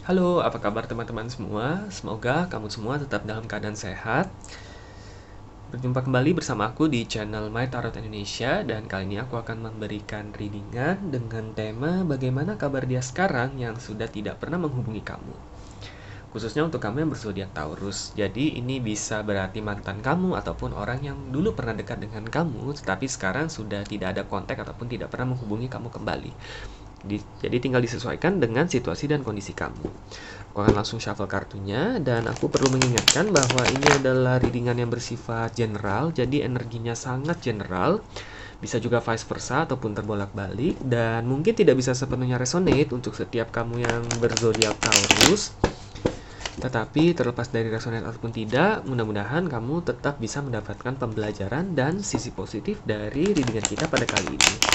Halo, apa kabar teman-teman semua? Semoga kamu semua tetap dalam keadaan sehat. Berjumpa kembali bersama aku di channel My Tarot Indonesia dan kali ini aku akan memberikan readingan dengan tema bagaimana kabar dia sekarang yang sudah tidak pernah menghubungi kamu. Khususnya untuk kamu yang berzodiak Taurus. Jadi ini bisa berarti mantan kamu ataupun orang yang dulu pernah dekat dengan kamu tetapi sekarang sudah tidak ada kontak ataupun tidak pernah menghubungi kamu kembali. Jadi tinggal disesuaikan dengan situasi dan kondisi kamu. Aku akan langsung shuffle kartunya dan aku perlu mengingatkan bahwa ini adalah readingan yang bersifat general, jadi energinya sangat general. Bisa juga vice versa ataupun terbolak-balik dan mungkin tidak bisa sepenuhnya resonate untuk setiap kamu yang berzodiak Taurus. Tetapi terlepas dari resonate ataupun tidak, mudah-mudahan kamu tetap bisa mendapatkan pembelajaran dan sisi positif dari readingan kita pada kali ini.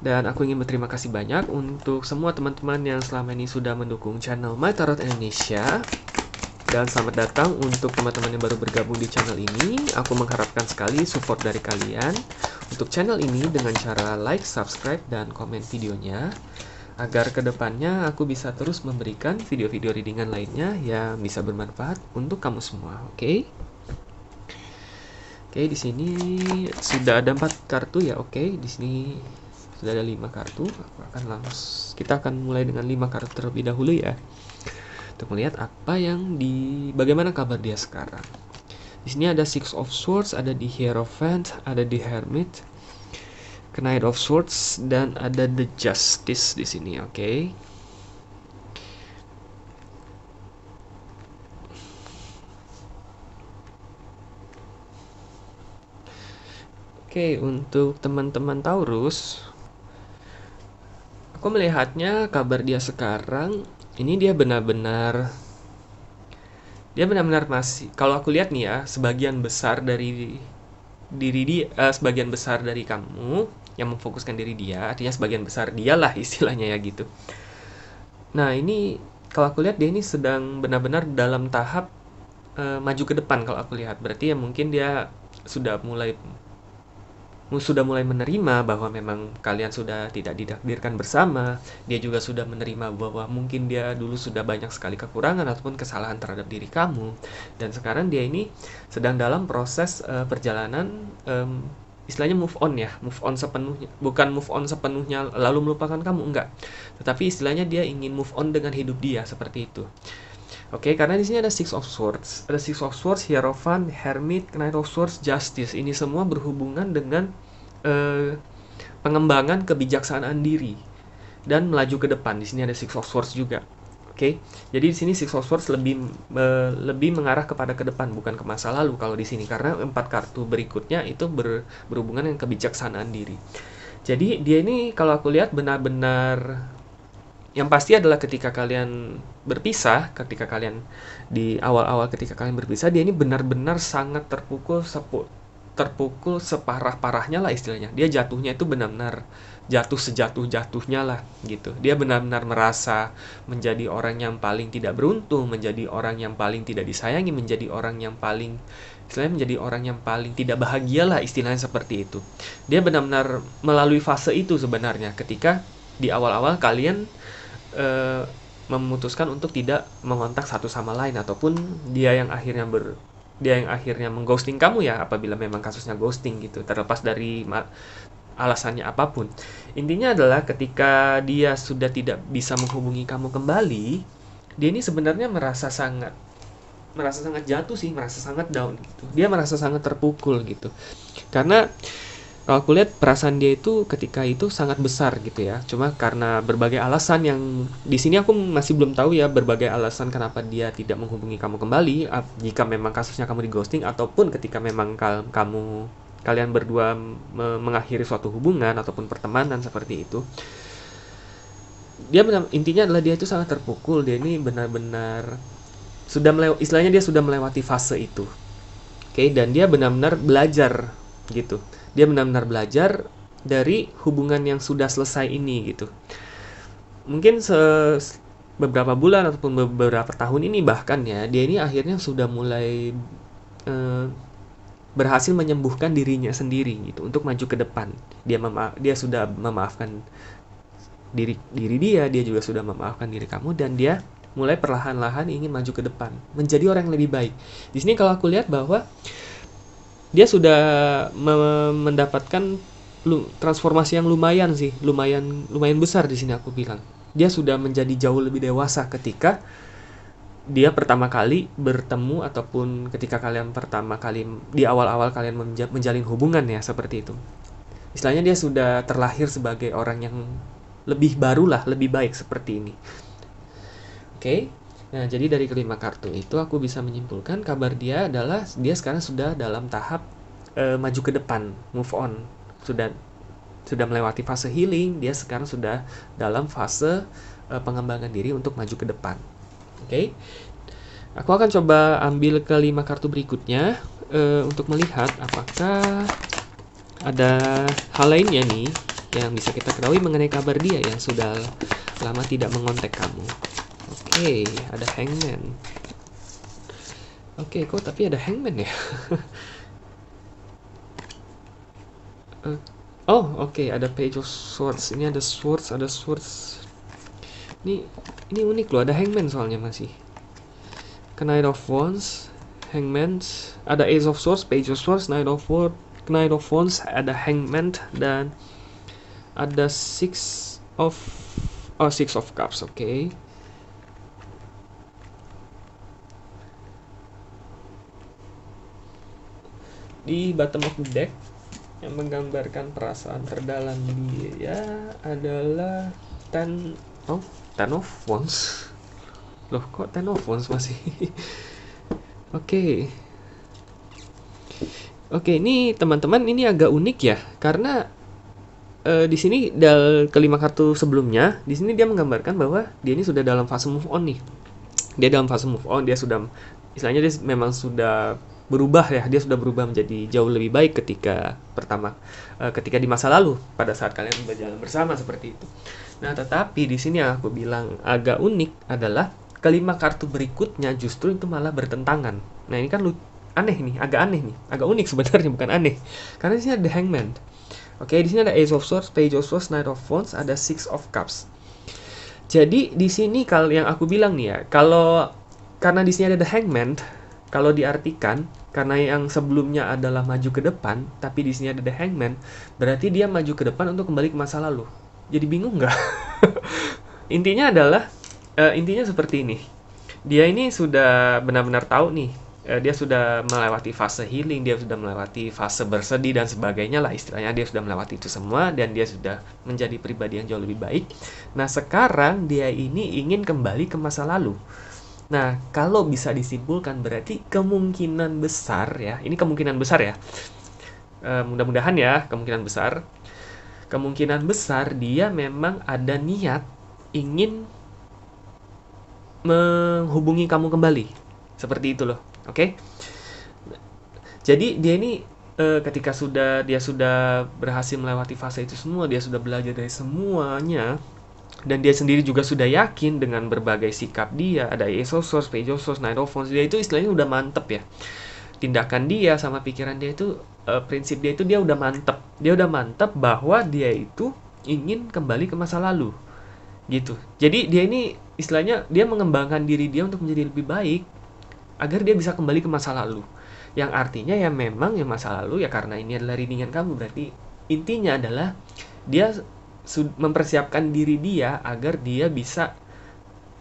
Dan aku ingin berterima kasih banyak untuk semua teman-teman yang selama ini sudah mendukung channel My Tarot Indonesia. Dan selamat datang untuk teman-teman yang baru bergabung di channel ini. Aku mengharapkan sekali support dari kalian untuk channel ini dengan cara like, subscribe, dan komen videonya. Agar kedepannya aku bisa terus memberikan video-video readingan lainnya yang bisa bermanfaat untuk kamu semua, oke? Oke, di sini sudah ada 4 kartu ya, oke. Di sini sudah ada 5 kartu. Kita akan mulai dengan 5 kartu terlebih dahulu ya. Untuk melihat bagaimana kabar dia sekarang. Di sini ada Six of Swords, ada di Hierophant, ada di Hermit, Knight of Swords, dan ada the Justice di sini, oke. Oke, untuk teman-teman Taurus, aku melihatnya kabar dia sekarang ini dia benar-benar masih, kalau aku lihat nih ya, sebagian besar dari sebagian besar dari kamu yang memfokuskan diri dia, artinya sebagian besar dialah istilahnya ya gitu. Nah, ini kalau aku lihat dia ini sedang benar-benar dalam tahap maju ke depan. Kalau aku lihat berarti ya mungkin dia sudah mulai menerima bahwa memang kalian sudah tidak ditakdirkan bersama. Dia juga sudah menerima bahwa mungkin dia dulu sudah banyak sekali kekurangan ataupun kesalahan terhadap diri kamu. Dan sekarang dia ini sedang dalam proses perjalanan, istilahnya move on ya, move on sepenuhnya. Bukan move on sepenuhnya lalu melupakan kamu, enggak. Tetapi istilahnya dia ingin move on dengan hidup dia, seperti itu. Oke, karena di sini ada Six of Swords. Ada Six of Swords, Hierophant, Hermit, Knight of Swords, Justice. Ini semua berhubungan dengan pengembangan kebijaksanaan diri dan melaju ke depan. Di sini ada Six of Swords juga. Oke. Jadi di sini Six of Swords lebih mengarah kepada ke depan, bukan ke masa lalu kalau di sini, karena 4 kartu berikutnya itu berhubungan dengan kebijaksanaan diri. Jadi dia ini kalau aku lihat benar-benar, yang pasti adalah ketika kalian berpisah, di awal-awal ketika kalian berpisah, dia ini benar-benar sangat terpukul separah-parahnya lah istilahnya. Dia jatuhnya itu benar-benar jatuh sejatuh-jatuhnya lah gitu. Dia benar-benar merasa menjadi orang yang paling tidak beruntung, menjadi orang yang paling tidak disayangi, menjadi orang yang paling tidak bahagia lah istilahnya, seperti itu. Dia benar-benar melalui fase itu sebenarnya ketika di awal-awal kalian memutuskan untuk tidak mengontak satu sama lain, ataupun dia yang akhirnya mengghosting kamu ya, apabila memang kasusnya ghosting gitu, terlepas dari alasannya apapun. Intinya adalah ketika dia sudah tidak bisa menghubungi kamu kembali, dia ini sebenarnya merasa sangat jatuh sih, merasa sangat down gitu. Dia merasa sangat terpukul gitu. Karena kalau aku lihat perasaan dia itu ketika itu sangat besar gitu ya. Cuma karena berbagai alasan yang di sini aku masih belum tahu ya, berbagai alasan kenapa dia tidak menghubungi kamu kembali. Jika memang kasusnya kamu di ghosting, ataupun ketika memang kalian berdua mengakhiri suatu hubungan ataupun pertemanan seperti itu. Intinya adalah dia itu sangat terpukul. Dia ini benar-benar istilahnya dia sudah melewati fase itu. Oke, dan dia benar-benar belajar gitu. Dia benar-benar belajar dari hubungan yang sudah selesai ini gitu. Mungkin beberapa bulan ataupun beberapa tahun ini bahkan ya, dia ini akhirnya sudah mulai berhasil menyembuhkan dirinya sendiri gitu untuk maju ke depan. Dia sudah memaafkan diri dia juga sudah memaafkan diri kamu, dan dia mulai perlahan-lahan ingin maju ke depan, menjadi orang yang lebih baik. Di sini kalau aku lihat bahwa dia sudah mendapatkan transformasi yang lumayan sih, lumayan besar di sini aku bilang. Dia sudah menjadi jauh lebih dewasa ketika dia pertama kali bertemu, ataupun ketika kalian pertama kali di awal-awal kalian menjalin hubungan ya, seperti itu. Istilahnya dia sudah terlahir sebagai orang yang lebih baru lah, lebih baik seperti ini. Oke. Nah, jadi dari kelima kartu itu aku bisa menyimpulkan kabar dia adalah dia sekarang sudah dalam tahap maju ke depan, move on. Sudah melewati fase healing, dia sekarang sudah dalam fase pengembangan diri untuk maju ke depan. Oke. Aku akan coba ambil kelima kartu berikutnya untuk melihat apakah ada hal lainnya nih yang bisa kita ketahui mengenai kabar dia yang sudah lama tidak mengontak kamu. Oke, ada Hangman. Oke, kok tapi ada Hangman ya? Oke, ada Page of Swords. Ini ada Swords, Ini unik loh, ada Hangman soalnya masih. Knight of Wands, Hangman, ada Ace of Swords, Page of Swords, Knight of Wands, ada Hangman, dan ada Six of Cups. Oke. Di bottom of the deck yang menggambarkan perasaan terdalam dia adalah Ten of Wands. Loh, kok Ten of Wands masih? Oke, ini teman-teman, ini agak unik ya, karena di sini kelima kartu sebelumnya, di sini dia menggambarkan bahwa dia ini sudah dalam fase move on nih. Dia dalam fase move on, dia sudah, istilahnya dia memang sudah berubah ya, dia sudah berubah menjadi jauh lebih baik ketika di masa lalu pada saat kalian berjalan bersama seperti itu. Nah, tetapi di sini yang aku bilang agak unik adalah kelima kartu berikutnya justru itu malah bertentangan. Nah, ini kan aneh nih, agak unik sebenarnya, bukan aneh. Karena di sini ada Hangman. Oke, di sini ada Ace of Swords, Page of Swords, Knight of Wands, ada Six of Cups. Jadi di sini kalau yang aku bilang nih ya, karena di sini ada Hangman, kalau diartikan karena yang sebelumnya adalah maju ke depan, tapi di sini ada The Hangman, berarti dia maju ke depan untuk kembali ke masa lalu. Jadi bingung nggak? Intinya seperti ini. Dia ini sudah benar-benar tahu nih, dia sudah melewati fase healing, dia sudah melewati fase bersedih dan sebagainya lah, istilahnya dia sudah melewati itu semua, dan dia sudah menjadi pribadi yang jauh lebih baik. Nah, sekarang dia ini ingin kembali ke masa lalu. Nah, kalau bisa disimpulkan berarti kemungkinan besar ya, ini kemungkinan besar ya, mudah-mudahan ya, kemungkinan besar dia memang ada niat ingin menghubungi kamu kembali, seperti itu loh. Oke? Jadi dia ini ketika dia sudah berhasil melewati fase itu semua, dia sudah belajar dari semuanya, dan dia sendiri juga sudah yakin dengan berbagai sikap dia, ada Ace of Swords, Page of Swords, Knight of Wands, dia itu istilahnya udah mantep ya. Tindakan dia sama pikiran dia itu, prinsip dia itu dia udah mantep bahwa dia itu ingin kembali ke masa lalu gitu. Jadi dia ini istilahnya dia mengembangkan diri dia untuk menjadi lebih baik agar dia bisa kembali ke masa lalu, yang artinya ya memang yang masa lalu ya, karena ini adalah readingan kamu, berarti intinya adalah dia mempersiapkan diri dia agar dia bisa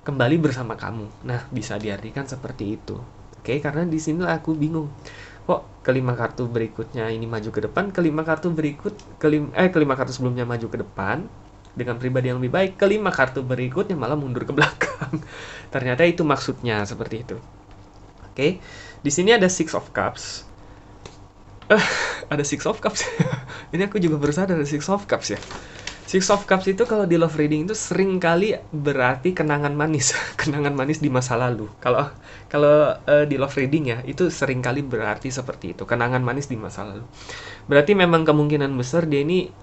kembali bersama kamu. Nah, bisa diartikan seperti itu. Oke, karena di sini aku bingung. Kok kelima kartu berikutnya ini maju ke depan, kelima kartu sebelumnya maju ke depan dengan pribadi yang lebih baik, kelima kartu berikutnya malah mundur ke belakang. Ternyata itu maksudnya seperti itu. Oke. Di sini ada Six of Cups. Ada Six of Cups. Ini aku juga baru sadar ada Six of Cups ya. Six of Cups itu kalau di love reading itu sering kali berarti kenangan manis, kenangan manis di masa lalu. Kalau di love reading ya, itu sering kali berarti seperti itu, kenangan manis di masa lalu. Berarti memang kemungkinan besar dia ini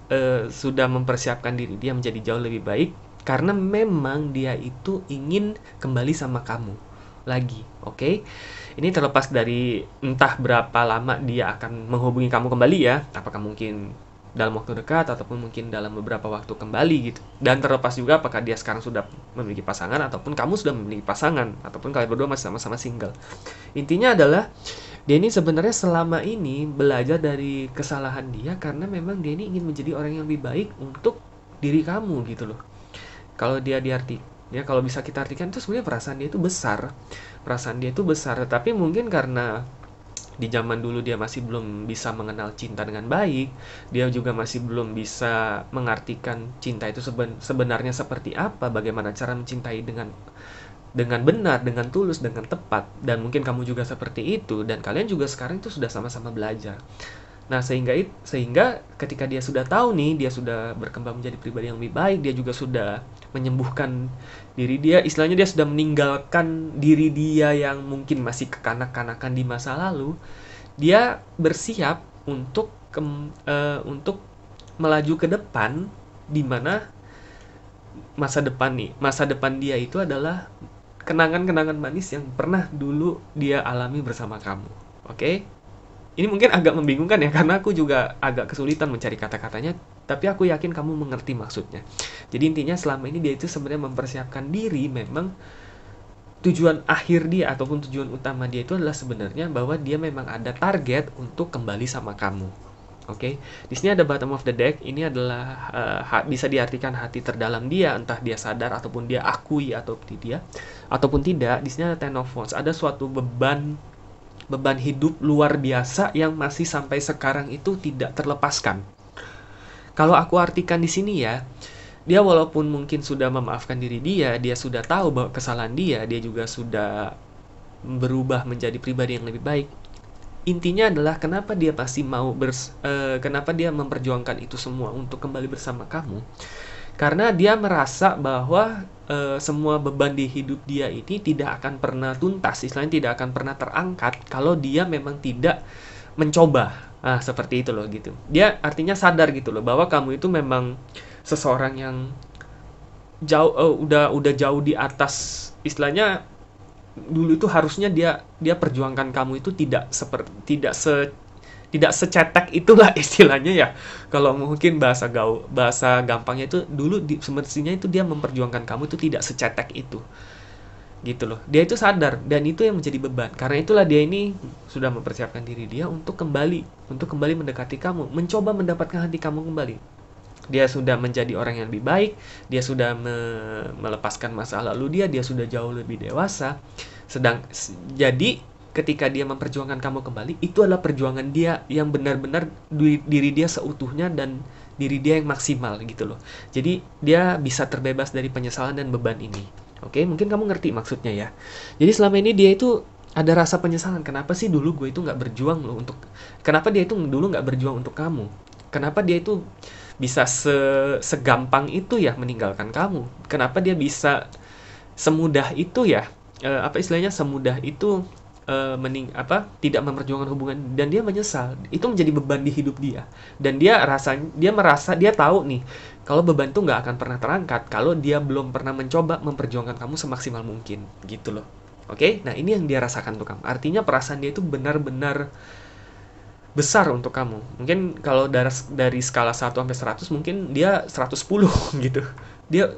sudah mempersiapkan diri dia menjadi jauh lebih baik, karena memang dia itu ingin kembali sama kamu lagi. Oke? Ini terlepas dari entah berapa lama dia akan menghubungi kamu kembali ya, apakah mungkin dalam waktu dekat ataupun mungkin dalam beberapa waktu kembali gitu. Dan terlepas juga apakah dia sekarang sudah memiliki pasangan ataupun kamu sudah memiliki pasangan ataupun kalian berdua masih sama-sama single. Intinya adalah dia ini sebenarnya selama ini belajar dari kesalahan dia karena memang dia ini ingin menjadi orang yang lebih baik untuk diri kamu gitu loh. Kalau kalau bisa kita artikan itu sebenarnya perasaan dia itu besar. Perasaan dia itu besar, tetapi mungkin karena di zaman dulu dia masih belum bisa mengenal cinta dengan baik, dia juga masih belum bisa mengartikan cinta itu sebenarnya seperti apa, bagaimana cara mencintai dengan benar, dengan tulus, dengan tepat, dan mungkin kamu juga seperti itu, dan kalian juga sekarang itu sudah sama-sama belajar. Nah, sehingga ketika dia sudah tahu nih, dia sudah berkembang menjadi pribadi yang lebih baik, dia juga sudah menyembuhkan diri dia, istilahnya dia sudah meninggalkan diri dia yang mungkin masih kekanak-kanakan di masa lalu, dia bersiap untuk melaju ke depan, di mana masa depan dia itu adalah kenangan-kenangan manis yang pernah dulu dia alami bersama kamu. Oke? Ini mungkin agak membingungkan ya, karena aku juga agak kesulitan mencari kata-katanya, tapi aku yakin kamu mengerti maksudnya. Jadi intinya selama ini dia itu sebenarnya mempersiapkan diri, memang tujuan akhir dia ataupun tujuan utama dia itu adalah sebenarnya bahwa dia memang ada target untuk kembali sama kamu. Oke, di sini ada bottom of the deck. Ini adalah bisa diartikan hati terdalam dia, entah dia sadar ataupun dia akui ataupun tidak. Di sini ada Ten of Wands. Ada suatu beban hidup luar biasa yang masih sampai sekarang itu tidak terlepaskan. Kalau aku artikan di sini ya, dia walaupun mungkin sudah memaafkan diri dia sudah tahu bahwa kesalahan dia juga sudah berubah menjadi pribadi yang lebih baik. Intinya adalah kenapa dia pasti kenapa dia memperjuangkan itu semua untuk kembali bersama kamu. Karena dia merasa bahwa semua beban di hidup dia ini tidak akan pernah tuntas, istilahnya tidak akan pernah terangkat kalau dia memang tidak mencoba. Seperti itu loh gitu. Dia artinya sadar gitu loh bahwa kamu itu memang seseorang yang jauh udah jauh di atas, istilahnya dulu itu harusnya dia perjuangkan kamu itu tidak secetek itulah istilahnya ya. Kalau mungkin bahasa gampangnya itu dulu semestinya itu dia memperjuangkan kamu itu tidak secetek itu. Gitu loh. Dia itu sadar dan itu yang menjadi beban. Karena itulah dia ini sudah mempersiapkan diri dia untuk kembali mendekati kamu, mencoba mendapatkan hati kamu kembali. Dia sudah menjadi orang yang lebih baik, dia sudah melepaskan masa lalu dia sudah jauh lebih dewasa. Jadi ketika dia memperjuangkan kamu kembali, itu adalah perjuangan dia yang benar-benar diri dia seutuhnya dan diri dia yang maksimal gitu loh. Jadi dia bisa terbebas dari penyesalan dan beban ini. Oke, mungkin kamu ngerti maksudnya ya. Jadi selama ini dia itu ada rasa penyesalan. Kenapa sih dulu gue itu nggak berjuang loh kenapa dia itu dulu nggak berjuang untuk kamu? Kenapa dia itu bisa segampang itu ya meninggalkan kamu? Kenapa dia bisa semudah itu ya? Semudah itu tidak memperjuangkan hubungan dan dia menyesal. Itu menjadi beban di hidup dia. Dan dia merasa dia tahu nih kalau beban itu nggak akan pernah terangkat kalau dia belum pernah mencoba memperjuangkan kamu semaksimal mungkin gitu loh. Oke? Nah, ini yang dia rasakan untuk kamu. Artinya perasaan dia itu benar-benar besar untuk kamu. Mungkin kalau dari skala 1 sampai 100 mungkin dia 110 gitu. Dia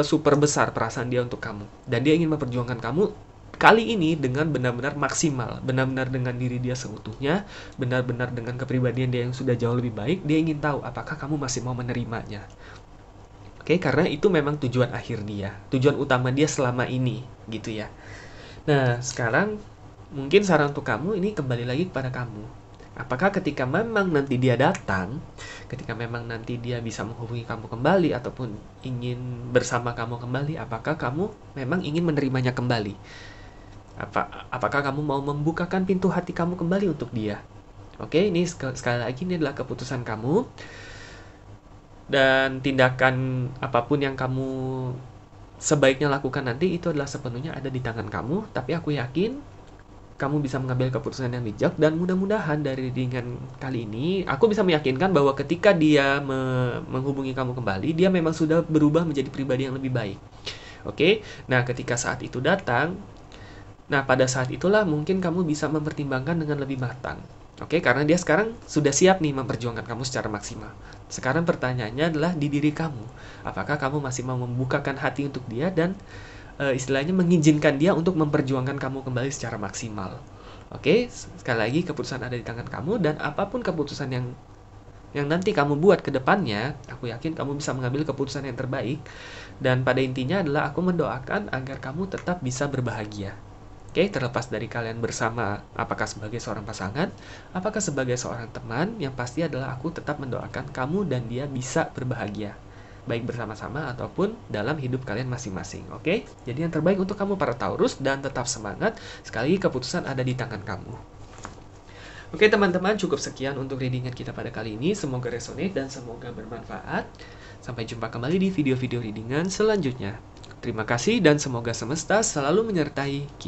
super besar perasaan dia untuk kamu. Dan dia ingin memperjuangkan kamu kali ini dengan benar-benar maksimal, benar-benar dengan diri dia seutuhnya, benar-benar dengan kepribadian dia yang sudah jauh lebih baik. Dia ingin tahu apakah kamu masih mau menerimanya. Oke, karena itu memang tujuan akhir dia, tujuan utama dia selama ini, gitu ya. Nah, sekarang mungkin saran untuk kamu ini kembali lagi kepada kamu. Apakah ketika memang nanti dia datang, ketika memang nanti dia bisa menghubungi kamu kembali ataupun ingin bersama kamu kembali, apakah kamu memang ingin menerimanya kembali? Apakah kamu mau membukakan pintu hati kamu kembali untuk dia? Oke, ini sekali lagi ini adalah keputusan kamu. Dan tindakan apapun yang kamu sebaiknya lakukan nanti itu adalah sepenuhnya ada di tangan kamu. Tapi aku yakin kamu bisa mengambil keputusan yang bijak dan mudah-mudahan dari readingan kali ini aku bisa meyakinkan bahwa ketika dia menghubungi kamu kembali, dia memang sudah berubah menjadi pribadi yang lebih baik. Oke, nah ketika saat itu datang, nah pada saat itulah mungkin kamu bisa mempertimbangkan dengan lebih matang. Oke, karena dia sekarang sudah siap nih memperjuangkan kamu secara maksimal. Sekarang pertanyaannya adalah di diri kamu. Apakah kamu masih mau membukakan hati untuk dia dan istilahnya mengizinkan dia untuk memperjuangkan kamu kembali secara maksimal. Oke, sekali lagi keputusan ada di tangan kamu, dan apapun keputusan yang nanti kamu buat ke depannya, aku yakin kamu bisa mengambil keputusan yang terbaik. Dan pada intinya adalah aku mendoakan agar kamu tetap bisa berbahagia. Oke, terlepas dari kalian bersama, apakah sebagai seorang pasangan, apakah sebagai seorang teman, yang pasti adalah aku tetap mendoakan kamu dan dia bisa berbahagia, baik bersama-sama ataupun dalam hidup kalian masing-masing. Oke, jadi yang terbaik untuk kamu para Taurus, dan tetap semangat. Sekali lagi keputusan ada di tangan kamu. Oke teman-teman, cukup sekian untuk readingan kita pada kali ini. Semoga resonate dan semoga bermanfaat. Sampai jumpa kembali di video-video readingan selanjutnya. Terima kasih dan semoga semesta selalu menyertai kita.